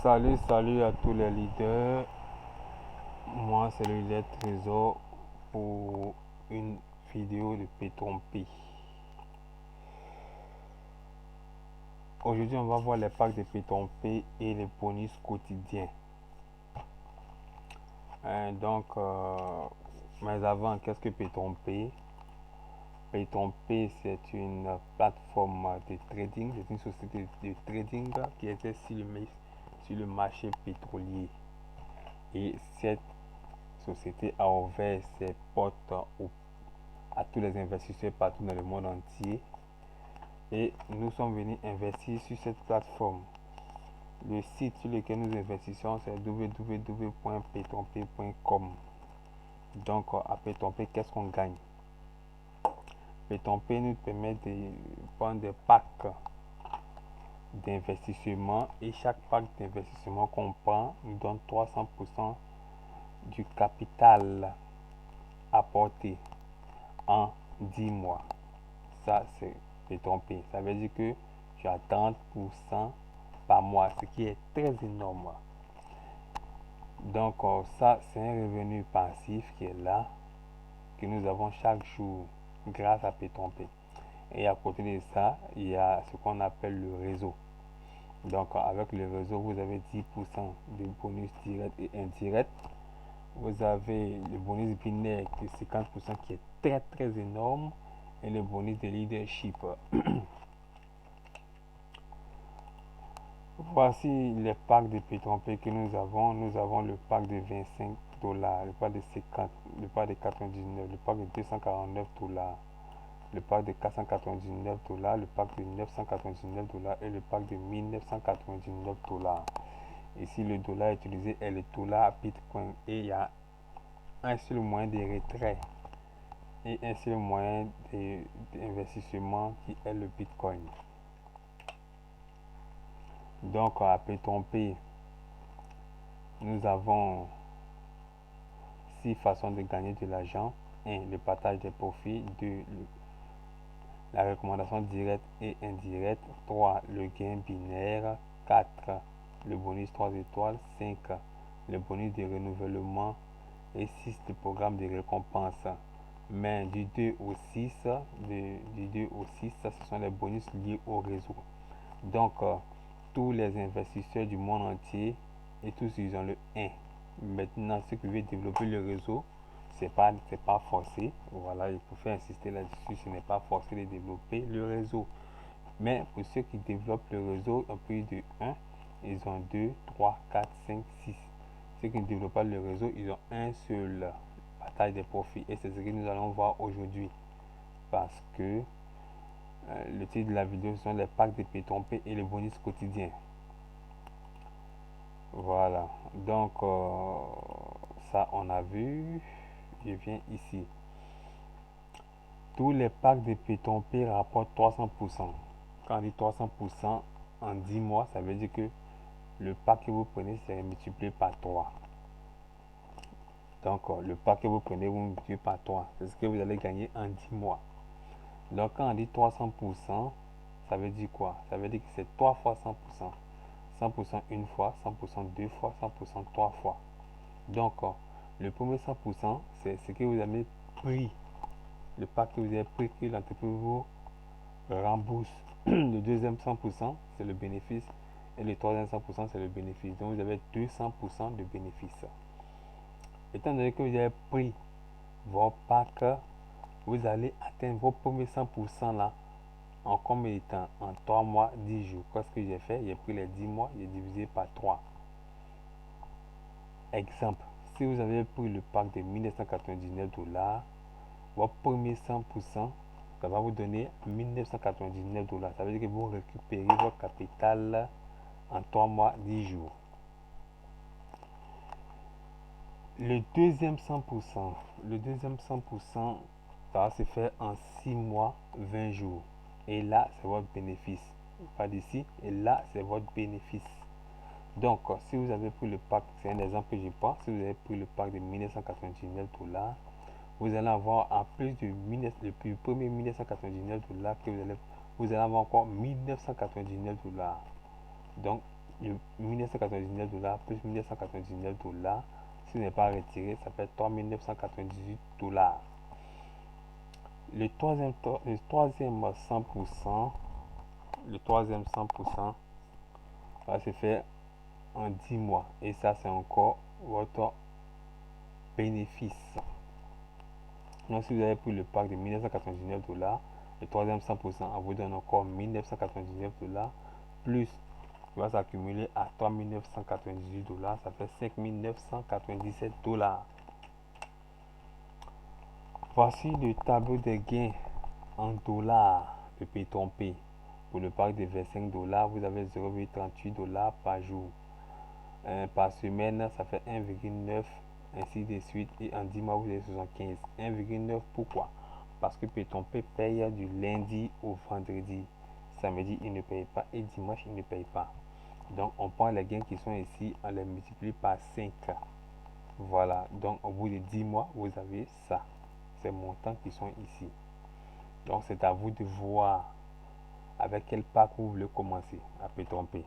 Salut à tous les leaders. Moi, c'est le leader Trésor pour une vidéo de P3P. Aujourd'hui, on va voir les packs de P3P et les bonus quotidiens. Mais avant, qu'est-ce que P3P? P3P, c'est une plateforme de trading, c'est une société de trading qui était sur le marché pétrolier. Et cette société a ouvert ses portes à tous les investisseurs partout dans le monde entier. Et nous sommes venus investir sur cette plateforme. Le site sur lequel nous investissons, c'est www.p3p.com. Donc, à P3P, qu'est-ce qu'on gagne? P3P nous permet de prendre des packs d'investissement et chaque pack d'investissement qu'on prend nous donne 300% du capital apporté en 10 mois. Ça, c'est P3P. Ça veut dire que tu as 30% par mois, ce qui est très énorme. Donc, ça, c'est un revenu passif qui est là, que nous avons chaque jour grâce à P3P. Et à côté de ça, il y a ce qu'on appelle le réseau. Donc, avec le réseau, vous avez 10% de bonus direct et indirect. Vous avez le bonus binaire de 50% qui est très très énorme et le bonus de leadership. Voici les packs de P3P que nous avons. Nous avons le pack de 25 $, le pack de 50, le pack de 99, le pack de 249 $, le pack de 499 $, le pack de 999 $ et le pack de 1999 $. Ici, le dollar utilisé est le dollar Bitcoin et il y a un seul moyen de retrait et un seul moyen d'investissement qui est le Bitcoin. Donc, à P3P, nous avons 6 façons de gagner de l'argent. 1. Le partage des profits. 2. La recommandation directe et indirecte. 3. Le gain binaire. 4. Le bonus 3 étoiles. 5. Le bonus de renouvellement. Et 6. Le programme de récompense. Mais du 2 au 6, ce sont les bonus liés au réseau. Donc, tous les investisseurs du monde entier et tous ils ont le 1. Maintenant, ceux qui veulent développer le réseau, c'est pas forcé. Voilà, il faut faire insister là-dessus. Ce n'est pas forcé de développer le réseau. Mais pour ceux qui développent le réseau, en plus de 1, ils ont 2, 3, 4, 5, 6. Ceux qui ne développent pas le réseau, ils ont un seul partage des profits. Et c'est ce que nous allons voir aujourd'hui. Parce que le titre de la vidéo, ce sont les packs de P3P et les bonus quotidiens. Voilà, donc ça on a vu. Je viens ici. Tous les packs de P3P rapportent 300%. Quand on dit 300% en 10 mois, ça veut dire que le pack que vous prenez, c'est multiplié par 3. Donc le pack que vous prenez, vous multipliez par 3. C'est ce que vous allez gagner en 10 mois. Donc quand on dit 300%, ça veut dire quoi? Ça veut dire que c'est 3 fois 100%. 100% une fois, 100% deux fois, 100% trois fois. Donc, le premier 100%, c'est ce que vous avez pris, le pack que vous avez pris, que l'entreprise vous rembourse. Le deuxième 100%, c'est le bénéfice. Et le troisième 100%, c'est le bénéfice. Donc, vous avez 200% de bénéfice. Étant donné que vous avez pris vos packs, vous allez atteindre vos premiers 100% là en combien de temps? En 3 mois, 10 jours. Qu'est-ce que j'ai fait? J'ai pris les 10 mois, j'ai divisé par 3. Exemple, si vous avez pris le pack de 1999 $, votre premier 100%, ça va vous donner 1999 $. Ça veut dire que vous récupérez votre capital en 3 mois, 10 jours. Le deuxième 100%, ça va se faire en 6 mois, 20 jours. Et là, c'est votre bénéfice. Pas d'ici, et là, c'est votre bénéfice. Donc, si vous avez pris le pack, c'est un exemple que je prends, si vous avez pris le pack de 1999 $, vous allez avoir en plus du premier 1999 $ que vous allez avoir encore 1999 $. Donc, le 1999 dollars plus 1999 dollars, si n'est pas retiré, ça fait 3998 dollars. Le troisième 100%, le troisième 100% va se faire en 10 mois. Et ça, c'est encore votre bénéfice. Donc, si vous avez pris le pack de 1999 dollars, le troisième 100% vous donne encore 1999 dollars, plus il va s'accumuler à 3998 dollars, ça fait 5997 dollars. Voici le tableau des gains en dollars de Pétompe. Pour le pack de 25 dollars, vous avez 0,38 dollars par jour. Par semaine, ça fait 1,9, ainsi de suite. Et en 10 mois, vous avez 75. 1,9 pourquoi? Parce que Pétompe paye du lundi au vendredi. Samedi, il ne paye pas. Et dimanche, il ne paye pas. Donc, on prend les gains qui sont ici, on les multiplie par 5. Voilà. Donc, au bout de 10 mois, vous avez ça. Ces montants qui sont ici. Donc, c'est à vous de voir avec quel pack vous voulez commencer à Pétompe.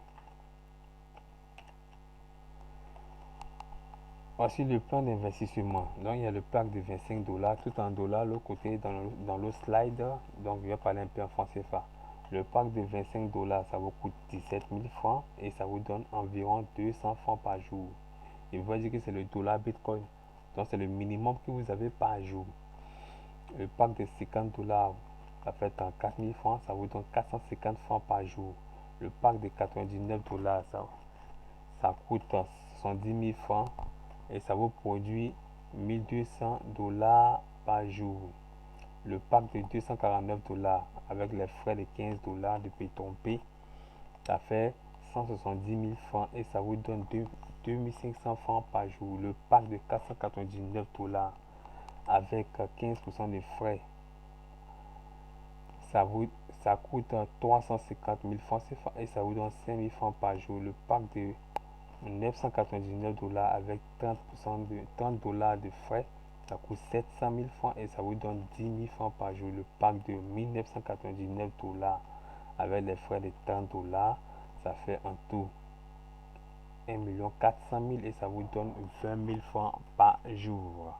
Voici le plan d'investissement. Donc, il y a le pack de 25 dollars, tout en dollars, l'autre côté dans le slide. Donc, je vais parler un peu en franc CFA. Le pack de 25 dollars, ça vous coûte 17 000 francs et ça vous donne environ 200 francs par jour. Et vous voyez dire que c'est le dollar Bitcoin. Donc, c'est le minimum que vous avez par jour. Le pack de 50 dollars, ça fait 34 000 francs, ça vous donne 450 francs par jour. Le pack de 99 dollars, ça coûte 70 000 francs et ça vous produit 1200 dollars par jour. Le pack de 249 dollars avec les frais de 15 dollars de Pétompe, ça fait 170 000 francs et ça vous donne 2500 francs par jour. Le pack de 499 dollars avec 15% de frais, ça, vous, ça coûte 350 000 francs et ça vous donne 5 000 francs par jour. Le pack de 999 dollars avec 30 dollars de frais, ça coûte 700 000 francs et ça vous donne 10 000 francs par jour. Le pack de 1999 dollars avec les frais de 30 dollars, ça fait en tout 1 400 000 et ça vous donne 20 000 francs par jour.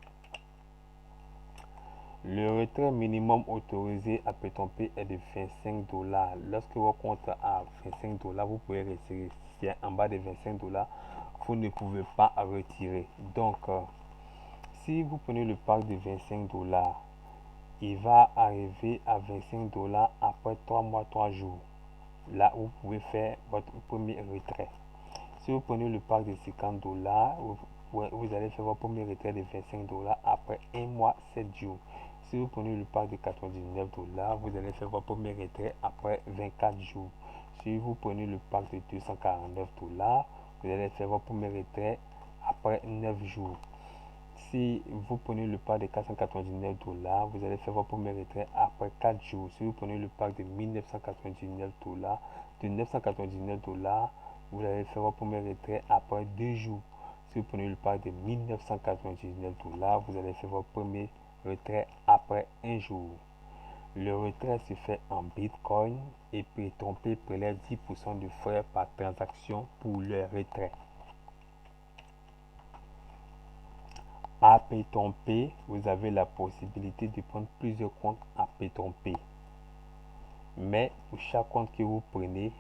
Le retrait minimum autorisé à Pétompe est de 25 dollars. Lorsque votre compte a 25 dollars, vous pouvez retirer. Si c'est en bas de 25 dollars, vous ne pouvez pas retirer. Donc, si vous prenez le pack de 25 dollars, il va arriver à 25 dollars après 3 mois, 3 jours. Là où vous pouvez faire votre premier retrait. Si vous prenez le pack de 50 dollars, vous allez faire votre premier retrait de 25 dollars après 1 mois, 7 jours. Si vous prenez le pack de 99 dollars, vous allez faire votre premier retrait après 24 jours. Si vous prenez le pack de 249 dollars, vous allez faire votre premier retrait après 9 jours. Si vous prenez le pack de 499 dollars, vous allez faire votre premier retrait après 4 jours. Si vous prenez le pack de 1999 dollars, de 999 dollars, vous allez faire votre premier retrait après 2 jours. Si vous prenez le pack de 1999 dollars, vous allez faire votre premier retrait après 1 jour. Le retrait se fait en Bitcoin et Pétompe prélève 10% de frais par transaction pour le retrait. À Pétompe, vous avez la possibilité de prendre plusieurs comptes à Pétompe. Mais pour chaque compte que vous prenez,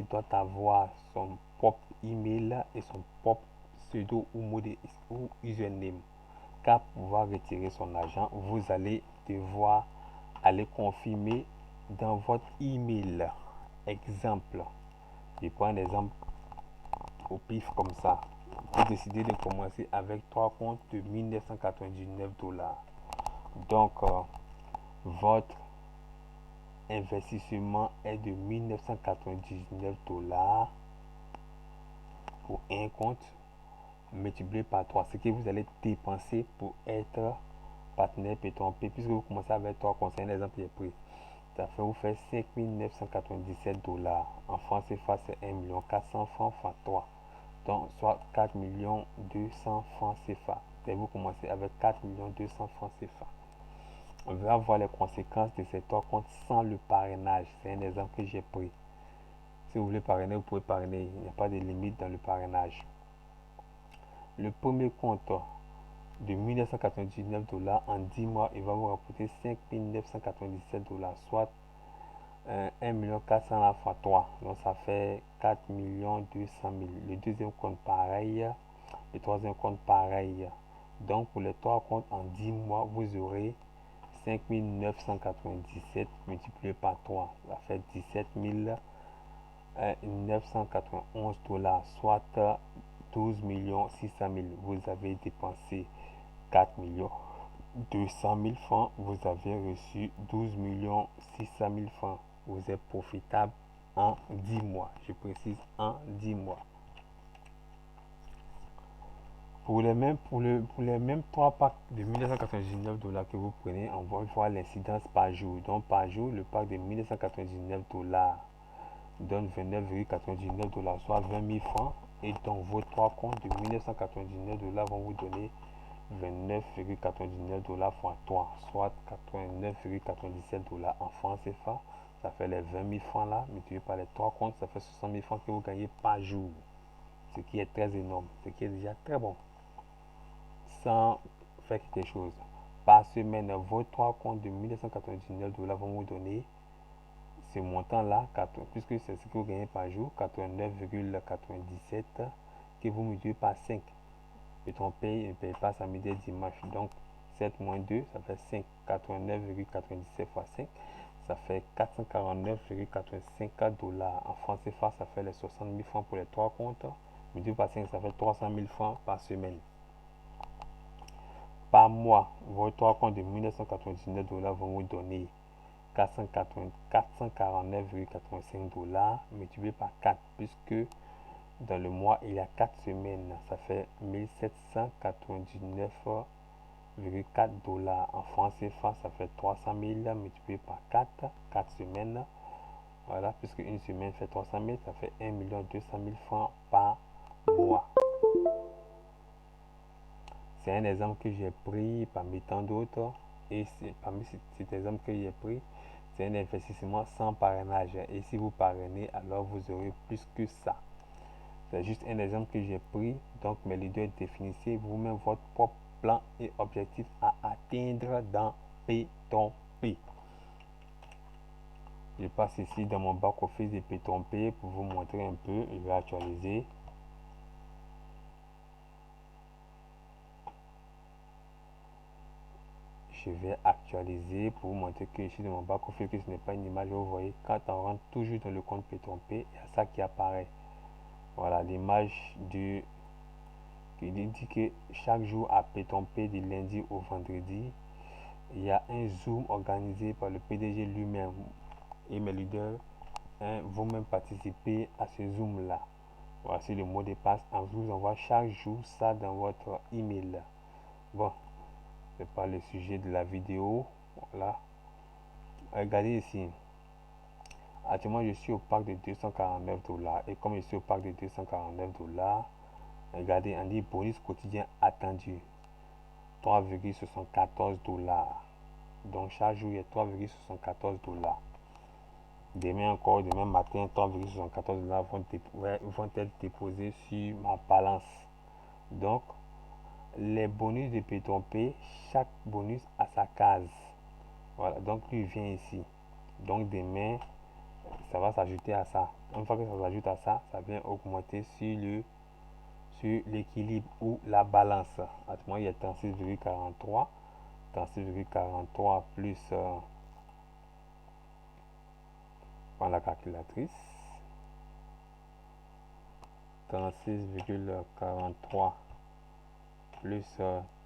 doit avoir son propre email et son propre pseudo ou username. Car pour pouvoir retirer son argent, vous allez devoir aller confirmer dans votre email. Exemple, je prends un exemple au pif comme ça. Vous décidez de commencer avec 3 comptes de 1999 dollars. Donc, votre investissement est de 1999 dollars pour un compte multiplié par 3. Ce que vous allez dépenser pour être partenaire Pétompe, puisque vous commencez avec 3 comptes. C'est un exemple que j'ai pris. Ça fait vous faire 5 997 dollars. En France, c'est 1 400 000 francs fois 3. Donc, soit 4 200 francs CFA. Et vous commencez avec 4 200 francs CFA. On va voir les conséquences de ces 3 comptes sans le parrainage. C'est un exemple que j'ai pris. Si vous voulez parrainer, vous pouvez parrainer. Il n'y a pas de limite dans le parrainage. Le premier compte de 1999 dollars en 10 mois, il va vous rapporter 5 997 dollars, soit 1 400 000 fois 3. Donc ça fait 4 200 000. Le deuxième compte pareil. Le troisième compte pareil. Donc pour les trois comptes en 10 mois, vous aurez 5 997 multiplié par 3. Ça fait 17 991 dollars, soit 12 600 000. Vous avez dépensé 4 200 000 francs. Vous avez reçu 12 600 000 francs. Vous êtes profitable en 10 mois. Je précise en 10 mois. Pour les mêmes 3 packs de 1999 dollars que vous prenez, on va voir l'incidence par jour. Donc par jour, le pack de 1999 dollars donne 29,99 dollars, soit 20 000 francs. Et donc vos 3 comptes de 1999 dollars vont vous donner 29,99 dollars fois 3, soit 89,97 dollars en francs CFA. Ça fait les 20 000 francs là, multiplié par les 3 comptes, ça fait 60 000 francs que vous gagnez par jour. Ce qui est très énorme, ce qui est déjà très bon. Sans faire quelque chose. Par semaine, vos 3 comptes de 1999 dollars vont vous donner ce montant-là, puisque c'est ce que vous gagnez par jour, 89,97 que vous multipliez par 5. Et ton paye ne paye pas samedi et dimanche. Donc 7 moins 2, ça fait 5. 89,97 fois 5, ça fait 449,85 dollars. En francs CFA, ça fait les 60 000 francs pour les 3 comptes. Multiplié par 5, ça fait 300 000 francs par semaine. Par mois, vos 3 comptes de 1999 dollars vont vous donner 449,85 dollars multiplié par 4, puisque dans le mois il y a 4 semaines, ça fait 1799,4 dollars. En francs CFA, ça fait 300 000 multiplié par 4 semaines. Voilà, puisque une semaine fait 300 000, ça fait 1 200 000 francs par mois. C'est un exemple que j'ai pris parmi tant d'autres. Et parmi cet exemple que j'ai pris, c'est un investissement sans parrainage. Et si vous parrainez, alors vous aurez plus que ça. C'est juste un exemple que j'ai pris. Donc, mes leaders, définissez vous-même votre propre plan et objectif à atteindre dans P3P. Je passe ici dans mon back-office de P3P pour vous montrer un peu. Je vais actualiser. Je vais actualiser pour vous montrer que ici dans mon back-office, que ce n'est pas une image. Vous voyez, quand on rentre toujours dans le compte P3P, il y a ça qui apparaît. Voilà l'image qui dit que chaque jour à P3P, du lundi au vendredi, il y a un Zoom organisé par le PDG lui-même et mes leaders. Vous-même participez à ce Zoom là. Voici le mot de passe. On vous envoie chaque jour ça dans votre email. Bon, c'est pas le sujet de la vidéo. Voilà. Regardez ici. Actuellement, je suis au pack de 249 dollars. Et comme je suis au pack de 249 dollars, regardez, on dit bonus quotidien attendu. 3,74 dollars. Donc chaque jour, il y a 3,74 dollars. Demain encore, demain matin, 3,74 dollars vont être déposés sur ma balance. Donc, les bonus de P3P, chaque bonus a sa case. Voilà, donc lui vient ici. Donc demain, ça va s'ajouter à ça. Une fois que ça s'ajoute à ça, ça vient augmenter sur l'équilibre ou la balance. Actuellement, il y a 36,43. 36,43 plus la calculatrice. 36,43 plus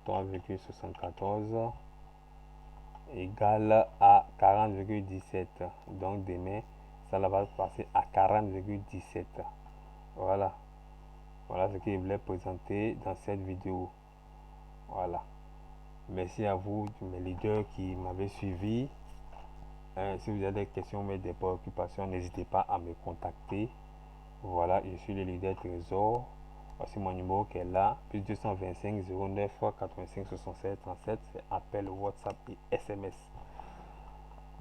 3,74 égale à 40,17. Donc demain, ça va passer à 40,17. Voilà. Voilà ce que je voulais présenter dans cette vidéo. Voilà. Merci à vous, mes leaders qui m'avaient suivi. Si vous avez des questions ou des préoccupations, n'hésitez pas à me contacter. Voilà, je suis le leader Trésor. Voici mon numéro qui est là, plus 225 09 85 67 37. C'est appel, WhatsApp et SMS.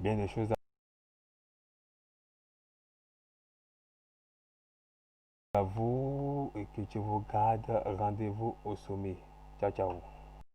Bien des choses À vous et que Dieu vous garde. Rendez-vous au sommet. Ciao, ciao.